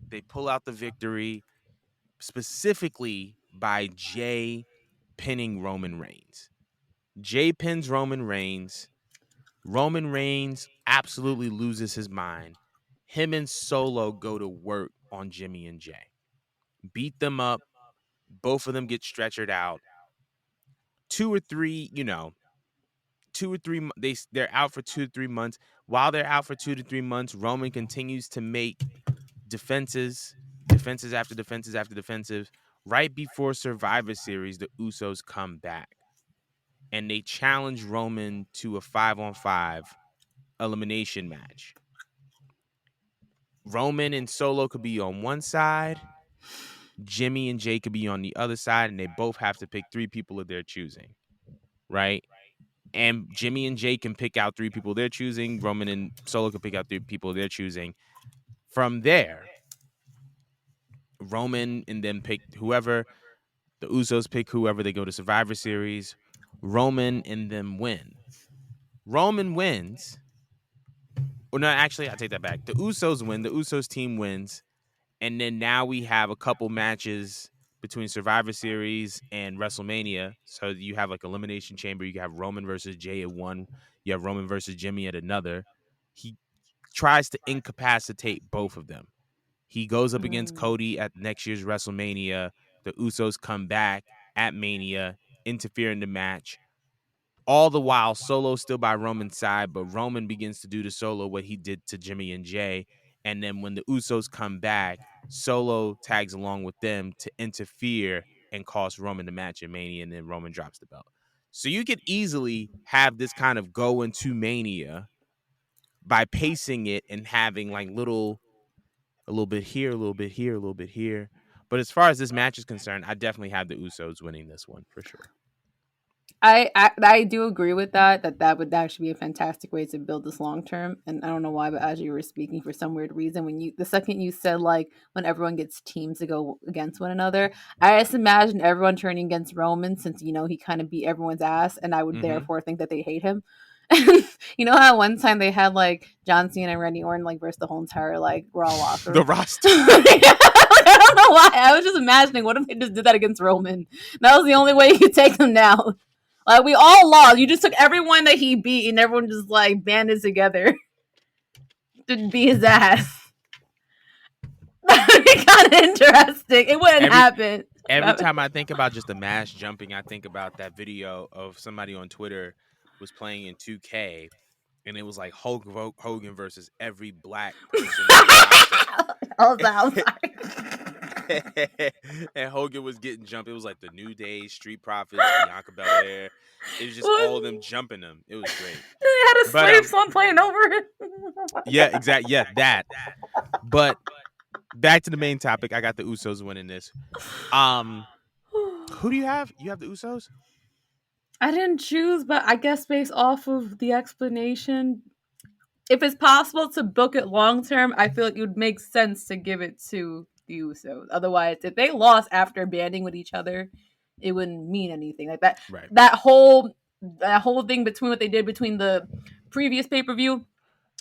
Speaker 1: they pull out the victory specifically by Jay pinning Roman Reigns. Jay pins Roman Reigns. Roman Reigns absolutely loses his mind. Him and Solo go to work on Jimmy and Jay. Beat them up. Both of them get stretchered out. 2 or 3, 2 or 3 they're out for 2 to 3 months. While they're out for 2 to 3 months, Roman continues to make defenses after defenses after defensive. Right before Survivor Series, the Usos come back and they challenge Roman to a 5-on-5 elimination match. Roman and Solo could be on one side, Jimmy and Jay could be on the other side, and they both have to pick 3 people of their choosing, right? And Jimmy and Jay can pick out 3 people they're choosing. Roman and Solo can pick out 3 people they're choosing. From there, Roman and them pick whoever. The Usos pick whoever. They go to Survivor Series. Roman and them win. Roman wins. Or no, actually, I take that back. The Usos win. The Usos team wins. And then now we have a couple matches between Survivor Series and WrestleMania. So you have like Elimination Chamber. You have Roman versus Jay at one. You have Roman versus Jimmy at another. He tries to incapacitate both of them. He goes up against
Speaker 2: Mm.
Speaker 1: Cody at next year's WrestleMania. The Usos come back at Mania, interfere in the match. All the while, Solo's still by Roman's side, but Roman begins to do to Solo what he did to Jimmy and Jay. And then when the Usos come back, Solo tags along with them to interfere and cost Roman the match in Mania, and then Roman drops the belt. So you could easily have this kind of go into Mania by pacing it and having like a little bit here, a little bit here, a little bit here. But as far as this match is concerned, I definitely have the Usos winning this one for sure.
Speaker 2: I do agree with that would actually be a fantastic way to build this long term. And I don't know why, but as you were speaking, for some weird reason, when the second you said like when everyone gets teams to go against one another, I just imagine everyone turning against Roman, since he kind of beat everyone's ass, and I would
Speaker 1: Mm-hmm.
Speaker 2: therefore think that they hate him. You know how one time they had like John Cena and Randy Orton like versus the whole entire like Raw
Speaker 1: The
Speaker 2: locker.
Speaker 1: roster.
Speaker 2: I don't know why. I was just imagining what if they just did that against Roman. That was the only way you could take them down. Like we all lost. You just took everyone that he beat and everyone just like banded together to beat his ass. That'd be kind of interesting. It wouldn't
Speaker 1: Every
Speaker 2: happen.
Speaker 1: every time I think about just the mass jumping, I think about that video of somebody on Twitter was playing in 2K, and it was like Hulk Hogan versus every black person on the roster.
Speaker 2: I'm sorry.
Speaker 1: And Hogan was getting jumped. It was like the New Day, Street Profits, Bianca Belair. It was just all of them jumping them. It was great.
Speaker 2: They had a
Speaker 1: But
Speaker 2: slave song playing over it.
Speaker 1: yeah, exactly. Yeah, that. But back to the main topic. I got the Usos winning this. Um, who do you have? You have the Usos?
Speaker 2: I didn't choose, but I guess based off of the explanation, if it's possible to book it long term, I feel like it would make sense to give it to the Usos. Otherwise, if they lost after banding with each other, it wouldn't mean anything. Like that
Speaker 1: Right.
Speaker 2: that whole thing between what they did between the previous pay per view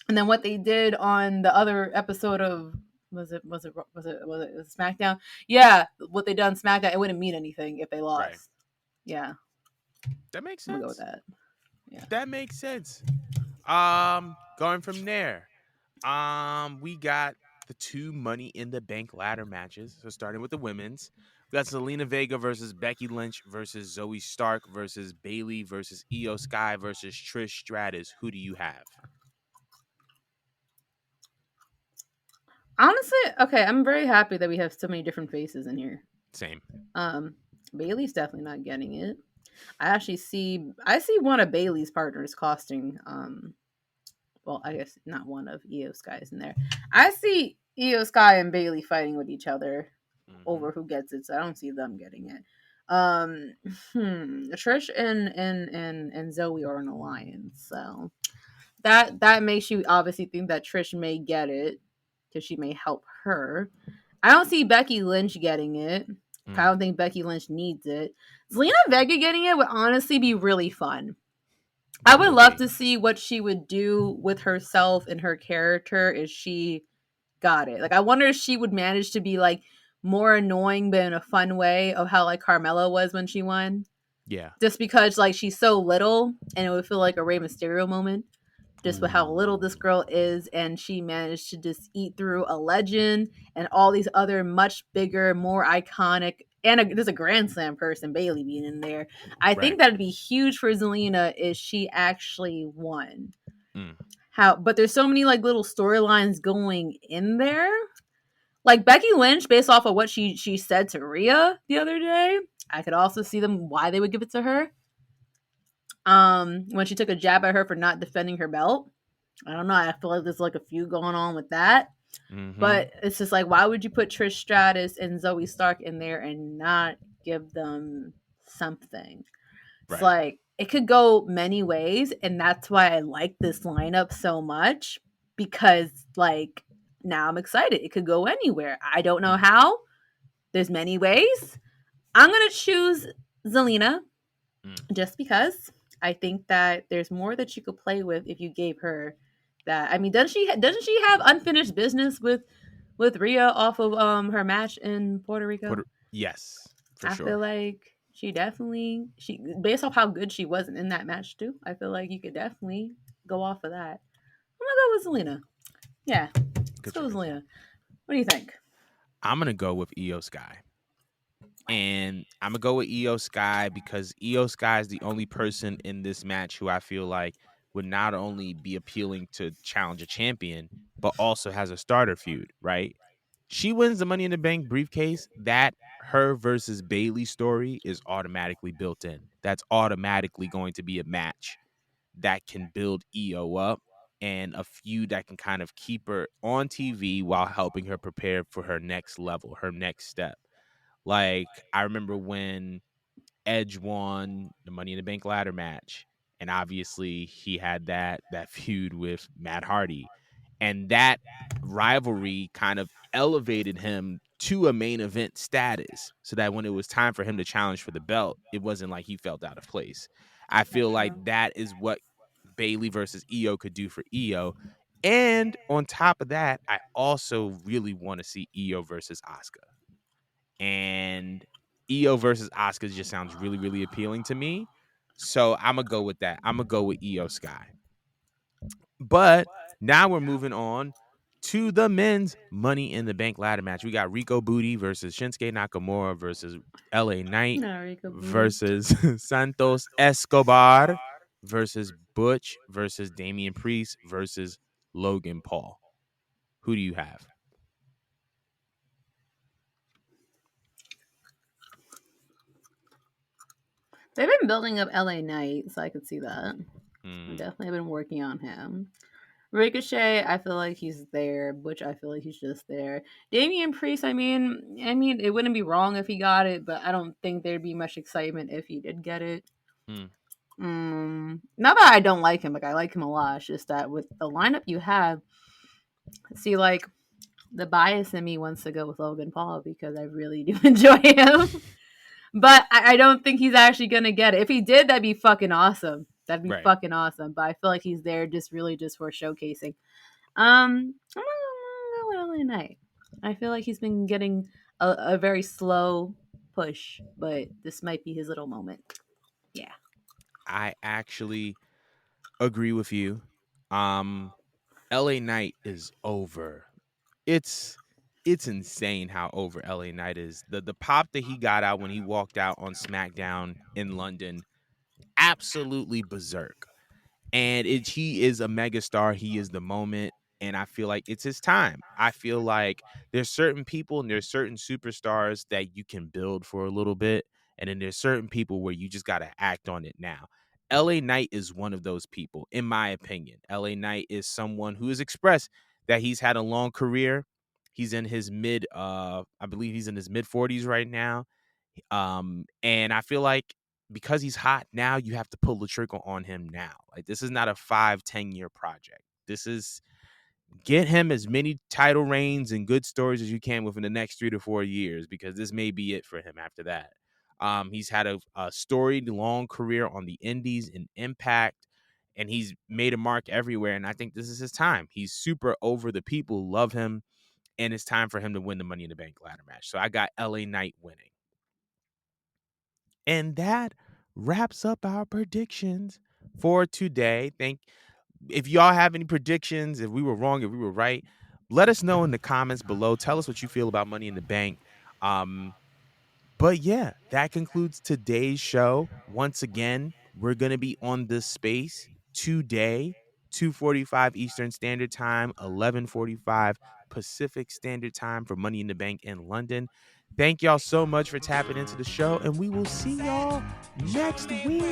Speaker 2: and then what they did on the other episode of was it SmackDown? Yeah, what they done SmackDown, it wouldn't mean anything if they
Speaker 1: Right.
Speaker 2: lost. Yeah,
Speaker 1: That makes
Speaker 2: I'm gonna go with
Speaker 1: sense.
Speaker 2: that. Yeah.
Speaker 1: That makes sense. Going from there. We got the two Money in the Bank ladder matches. So starting with the women's, we got Zelina Vega versus Becky Lynch versus Zoe Stark versus Bailey versus Io Sky versus Trish Stratus. Who do you have?
Speaker 2: Honestly, okay, I'm very happy that we have so many different faces in here.
Speaker 1: Same.
Speaker 2: Um, Bailey's definitely not getting it. I see one of Bailey's partners costing well, I guess not one of Io Sky's in there. I see Io Sky and Bailey fighting with each other
Speaker 1: Mm-hmm.
Speaker 2: over who gets it, so I don't see them getting it. Trish and Zoe are an alliance, so that makes you obviously think that Trish may get it because she may help her. I don't see Becky Lynch getting it. I don't think Becky Lynch needs it. Zelina Vega getting it would honestly be really fun. I
Speaker 1: That
Speaker 2: would
Speaker 1: would
Speaker 2: love
Speaker 1: be.
Speaker 2: to see what she would do with herself and her character if she got it. Like, I wonder if she would manage to be like more annoying, but in a fun way of how like Carmella was when she won.
Speaker 1: Yeah.
Speaker 2: Just because like she's so little, and it would feel like a Rey Mysterio moment just with how little this
Speaker 1: Ooh.
Speaker 2: girl is, and she managed to just eat through a legend and all these other much bigger, more iconic, and there's a Grand Slam person, Bailey, being in there. I
Speaker 1: Right.
Speaker 2: think that'd be huge for Zelina if she actually won.
Speaker 1: Mm.
Speaker 2: But there's so many like little storylines going in there. Like Becky Lynch, based off of what she said to Rhea the other day, I could also see them why they would give it to her. When she took a jab at her for not defending her belt. I don't know. I feel like there's like a few going on with that.
Speaker 1: Mm-hmm.
Speaker 2: But it's just like, why would you put Trish Stratus and Zoe Stark in there and not give them something? It's
Speaker 1: Right.
Speaker 2: like it could go many ways, and that's why I like this lineup so much because like now I'm excited. It could go anywhere. I don't know
Speaker 1: Mm.
Speaker 2: how. There's many ways. I'm gonna choose Zelina
Speaker 1: Mm.
Speaker 2: just because I think that there's more that you could play with if you gave her that. I mean, doesn't she have unfinished business with Rhea off of her match in Puerto Rico?
Speaker 1: Yes, for
Speaker 2: I feel
Speaker 1: sure.
Speaker 2: like she based off how good she was in that match too. I feel like you could definitely go off of that. I'm gonna go with Zelina. Yeah, let's
Speaker 1: Good
Speaker 2: go with
Speaker 1: choice.
Speaker 2: Zelina. What do you think?
Speaker 1: I'm gonna go with Io Sky. And I'm gonna go with Io Sky because Io Sky is the only person in this match who I feel like would not only be appealing to challenge a champion, but also has a starter feud, right? She wins the Money in the Bank briefcase. That her versus Bailey story is automatically built in. That's automatically going to be a match that can build Io up and a feud that can kind of keep her on TV while helping her prepare for her next level, her next step. Like I remember when Edge won the Money in the Bank ladder match, and obviously he had that feud with Matt Hardy, and that rivalry kind of elevated him to a main event status, so that when it was time for him to challenge for the belt, it wasn't like he felt out of place. I feel
Speaker 2: That's
Speaker 1: like
Speaker 2: true.
Speaker 1: that is what Bailey versus Io could do for Io. And on top of that, I also really want to see Io versus Asuka, and Io versus Asuka just sounds really, really appealing to me. So I'm gonna go with that. I'm gonna go with Io Sky. But now we're moving on to the men's Money in the Bank ladder match. We got Rico Booty versus Shinsuke Nakamura versus LA Knight
Speaker 2: No, Rico Booty.
Speaker 1: versus Santos Escobar versus Butch versus Damian Priest versus Logan Paul. Who do you have?
Speaker 2: They've been building up LA Knight, so I could see that. I
Speaker 1: Hmm.
Speaker 2: definitely been working on him. Ricochet, I feel like he's there, which I feel like he's just there. Damian Priest, I mean, it wouldn't be wrong if he got it, but I don't think there'd be much excitement if he did get it.
Speaker 1: Hmm.
Speaker 2: Not that I don't like him, like I like him a lot. It's just that with the lineup you have, see, like the bias in me wants to go with Logan Paul because I really do enjoy him. But I don't think he's actually gonna get it. If he did, that'd be fucking awesome. That'd be
Speaker 1: Right.
Speaker 2: fucking awesome. But I feel like he's there just really just for showcasing. I'm gonna go with LA Knight. I feel like he's been getting a very slow push, but this might be his little moment. Yeah.
Speaker 1: I actually agree with you. Um, LA Knight is over. It's it's insane how over LA Knight is. The pop that he got out when he walked out on SmackDown in London, absolutely berserk. And he is a megastar. He is the moment, and I feel like it's his time. I feel like there's certain people and there's certain superstars that you can build for a little bit, and then there's certain people where you just got to act on it now. LA Knight is one of those people, in my opinion. LA Knight is someone who has expressed that he's had a long career. He's in his I believe he's in his mid 40s right now. And I feel like because he's hot now, you have to pull the trigger on him now. Like, this is not a 5-10 year project. This is get him as many title reigns and good stories as you can within the next 3 to 4 years, because this may be it for him after that. He's had a storied long career on the indies and Impact, and he's made a mark everywhere. And I think this is his time. He's super over. The people love him, and it's time for him to win the Money in the Bank ladder match. So I got LA Knight winning. And that wraps up our predictions for today. If y'all have any predictions, if we were wrong, if we were right, let us know in the comments below. Tell us what you feel about Money in the Bank. Um, but yeah, that concludes today's show. Once again, we're gonna be on this space today, 2:45 Eastern Standard Time, 11:45 Pacific Standard Time for Money in the Bank in London. Thank y'all so much for tapping into the show, and we will see y'all next week.